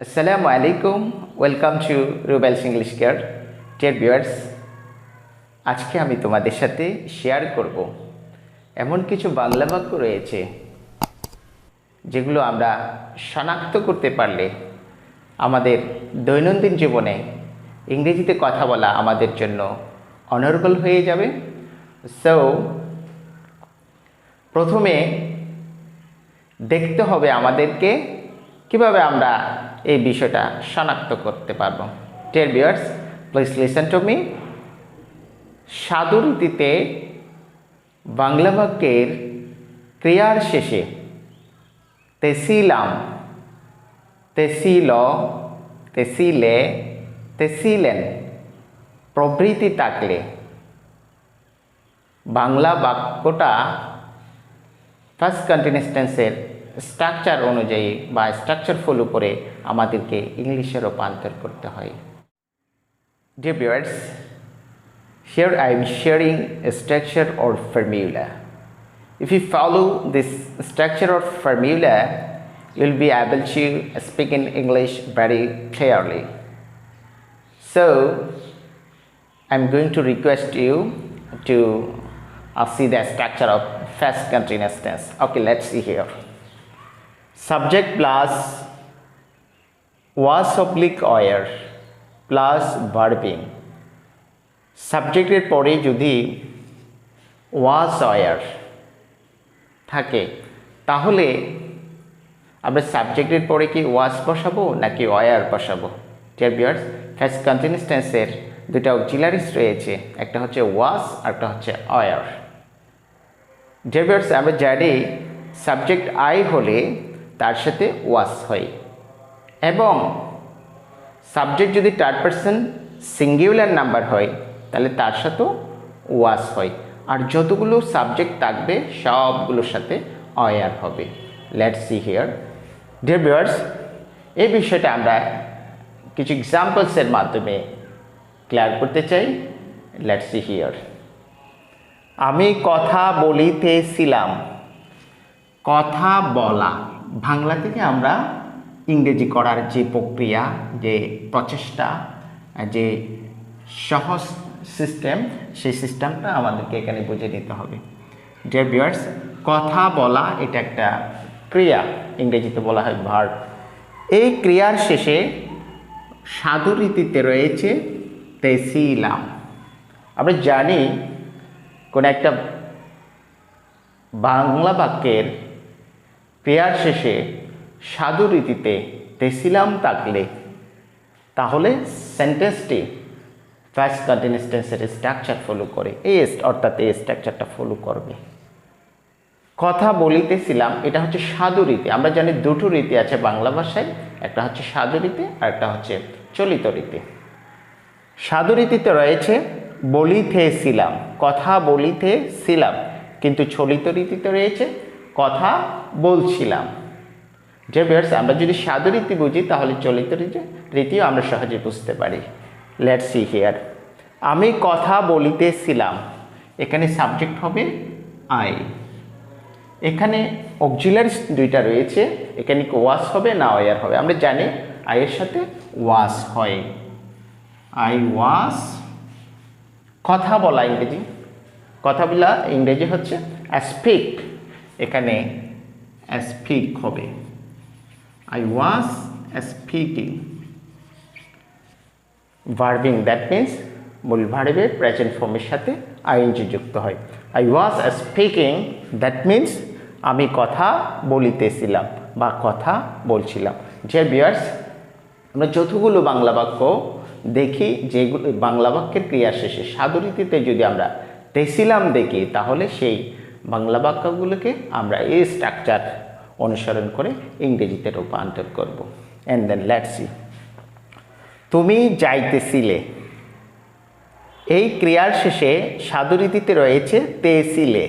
Assalamu alaikum. Welcome to Rubel's English Care. Dear viewers, আজকে আমি তোমাদের সাথে শেয়ার করব এমন কিছু বাংলা বাক্য রয়েছে যেগুলো আমরা শনাক্ত করতে পারলে আমাদের দৈনন্দিন জীবনে ইংরেজিতে কথা বলা আমাদের জন্য অনর্গল হয়ে যাবে। সো প্রথমে দেখতে হবে আমাদেরকে কিভাবে আমরা এই বিষয়টা শনাক্ত করতে পারব। Dear viewers, please listen to me. সাধুরীতিতে বাংলা বাক্যের ক্রিয়ার শেষে তেছিলাম, তেছিল, তেছিলে, তেছিলেন প্রভৃতি থাকলে বাংলা বাক্যটা ফার্স্ট কন্টিনিউয়াস টেন্সের স্ট্রাকচার অনুযায়ী বা স্ট্রাকচার ফলো করে আমাদেরকে ইংলিশে রূপান্তর করতে হয়। Dear viewers, here I am sharing a structure or formula. If you follow this structure or formula, you will be able to speak in English very clearly. So, I am going to request you to see the structure of first continuous tense. Okay, let's see here. Subject plus was oblique were plus verbing. সাবজেক্টের পরে যদি was were থাকে তাহলে আমরা সাবজেক্টের পরে কি was বসাবো নাকি were বসাবো? ডিয়ার ভিউয়ার্স, ফার্স্ট কন্টিনিউয়াস টেন্সের দুটো অক্সিলারিস রয়েছে, একটা হচ্ছে was আর একটা হচ্ছে were। ডিয়ার ভিউয়ার্স, আমরা জানি সাবজেক্ট আই হলে তার সাথে ওয়াস হয় এবং সাবজেক্ট যদি থার্ড পারসন সিঙ্গুলার নাম্বার হয় তাহলে তার সাথেও ওয়াস হয়, আর যতগুলো সাবজেক্ট থাকবে সবগুলোর সাথে অয়ার হবে। Let's see here. Dear viewers, এই বিষয়টা আমরা কিছু এক্সাম্পলসের মাধ্যমে ক্লিয়ার করতে চাই। Let's see here. আমি কথা বলিতেছিলাম। কথা বলা বাংলা থেকে আমরা ইংরেজি করার যে প্রক্রিয়া, যে প্রচেষ্টা, যে সহজ সিস্টেম, সেই সিস্টেমটা আমাদেরকে এখানে বুঝে নিতে হবে। ডিয়ার ভিউয়ার্স, কথা বলা এটা একটা ক্রিয়া, ইংরেজিতে বলা হয় ভার্ব। এই ক্রিয়ার শেষে সাধুরীতিতে রয়েছে তেছিলাম। আমরা জানি কোনো একটা বাংলা বাক্যের ক্রিয়ার শেষে সাধুরীতিতে তেছিলাম থাকলে তাহলে সেন্টেন্সটি ফার্স্ট কন্টিনিউয়াস টেন্সের স্ট্রাকচার ফলো করে, অর্থাৎ এই স্ট্রাকচারটা ফলো করবে। কথা বলিতেছিলাম এটা হচ্ছে সাধুরীতি। আমরা জানি দুটো রীতি আছে বাংলা ভাষায়, একটা হচ্ছে সাধুরীতি আর একটা হচ্ছে চলিত রীতি। সাধুরীতিতে রয়েছে বলিতেছিলাম, কথা বলিতেছিলাম, কিন্তু চলিত রীতিতে রয়েছে কথা বলছিলাম। যে ভিউয়ার্স, আমরা যদি সাধুরীতি বুঝি তাহলে চলিত রীতিও আমরা সহজে বুঝতে পারি। Let's see here. আমি কথা বলিতেছিলাম, এখানে সাবজেক্ট হবে আই। এখানে অক্সিলারিস দুইটা রয়েছে, এখানে কি ওয়াস হবে না ওয়ার হবে? আমরা জানি আইয়ের সাথে ওয়াস হয়। আই ওয়াস কথা বলা, ইংরেজি কথা বলা ইংরেজি হচ্ছে স্পিক, এখানে স্পিক হবে। I was speaking. Verbing, that means মূল ভার্বের প্রেজেন্ট ফর্মের সাথে আইএনজি যুক্ত হয়। I was speaking, that means আমি কথা বলিতেছিলাম বা কথা বলছিলাম। যে ভিউয়ার্স, আমরা যতগুলো বাংলা বাক্য দেখি যেগুলো বাংলা বাক্যের ক্রিয়া শেষে সাধুরীতিতে যদি আমরা তেছিলাম দেখি তাহলে সেই বাংলা বাক্যগুলোকে আমরা এই স্ট্রাকচার অনুসরণ করে ইংরেজিতে রূপান্তর করব। And then let's see. তুমি যাইতেছিলে, এই ক্রিয়ার শেষে সাধুরীতিতে রয়েছে তেছিলে,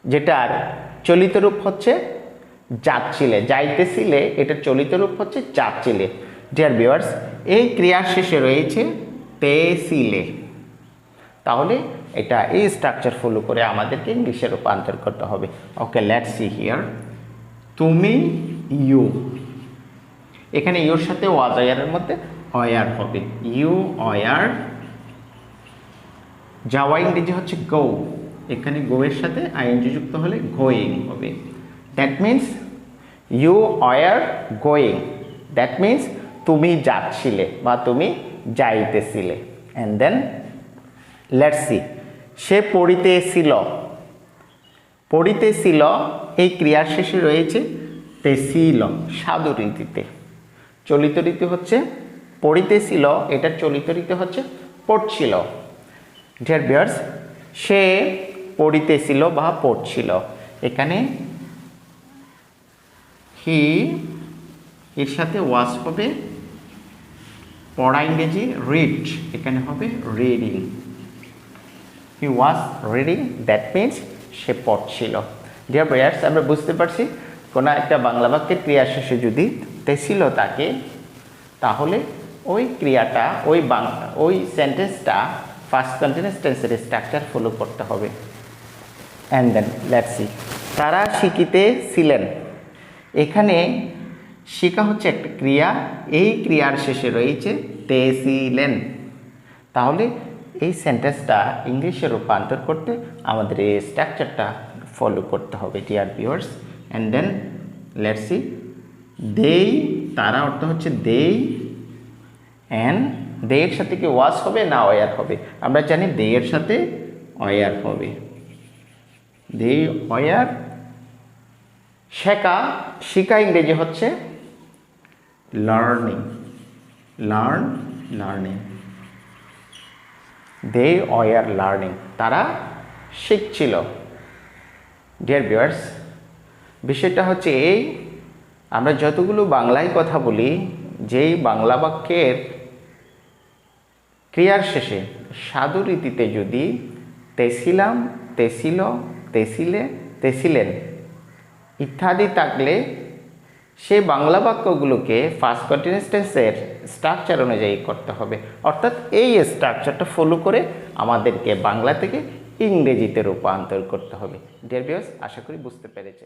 যেটার চলিত রূপ হচ্ছে যাচ্ছিলে। যাইতেছিলে এটার চলিত রূপ হচ্ছে যাচ্ছিলে। ডিয়ার ভিউয়ার্স, এই ক্রিয়ার শেষে রয়েছে তেছিলে, তাহলে এটা এই স্ট্রাকচার ফলো করে আমাদেরকে ইংলিশে রূপান্তর করতে হবে। ওকে, লেটস সি হিয়ার। তুমি ইউ, এখানে ইউর সাথে ওয়াজ ওয়ারের মধ্যে ওয়ার হবে, ইউ ওয়ার। যাওয়া ইংরেজি হচ্ছে গো, এখানে গো এর সাথে আইএনজি যুক্ত হলে গোয়িং হবে। That means you were going, that means তুমি যাচ্ছিলে বা তুমি যাইতেছিলে। অ্যান্ড দেন লেটস সি, সে পড়িতেছিল। পড়িতেছিল এই ক্রিয়ার শেষে রয়েছে তেছিল সাধু রীতিতে। চলিত রীতি হচ্ছে পড়িতেছিল, এটা চলিত রীতি হচ্ছে পড়ছিল। ডিয়ার ভিউয়ার্স, সে পড়িতেছিল বা পড়ছিল, এখানে হি এর সাথে ওয়াজ হবে, পড়া ইংরেজি রিড, এখানে হবে reading. He was reading, that means সে পড়ছিল। ডিয়ার ভিউয়ার্স, আমরা বুঝতে পারছি কোনো একটা বাংলা বাক্যের ক্রিয়া শেষে যদি তেছিল থাকে, তাহলে ওই ক্রিয়াটা ওই সেন্টেন্সটা ফার্স্ট কন্টিনিউয়াস টেন্সের স্ট্রাকচার ফলো করতে হবে। অ্যান্ড দেন লেটস সি, তারা শিখিতেছিলেন। এখানে শিখা হচ্ছে একটা ক্রিয়া, এই ক্রিয়ার শেষে রয়েছে তেছিলেন। তাহলে এই সেন্টেন্সটা ইংলিশে রূপান্তর করতে আমাদের এই স্ট্রাকচারটা ফলো করতে হবে dear viewers. And then let's see, দেই, তারা অর্থ হচ্ছে দেই, অ্যান্ড দে এর সাথে কি ওয়াজ হবে না ওয়ার হবে? আমরা জানি দে এর সাথে ওয়ার হবে, দে ওয়ার। শেখা, শিখা ইংরেজি হচ্ছে learning, learning. They were learning, তারা শিখছিল। ডিয়ার ভিউয়ার্স, বিষয়টা হচ্ছে এই, আমরা যতগুলো বাংলায় কথা বলি, যেই বাংলা বাক্যের ক্রিয়ার শেষে সাধু রীতিতে যদি তেছিলাম, তেছিল, তেছিলে, তেছিলেন ইত্যাদি থাকলে সেই বাংলা বাক্যগুলোকে ফার্স্ট কন্টিনিউয়াস টেন্সের স্ট্রাকচার অনুযায়ী করতে হবে। অর্থাৎ এই স্ট্রাকচারটা ফলো করে আমাদেরকে বাংলা থেকে ইংরেজিতে রূপান্তর করতে হবে। ডিয়ার ভিউয়ার্স, আশা করি বুঝতে পেরেছে।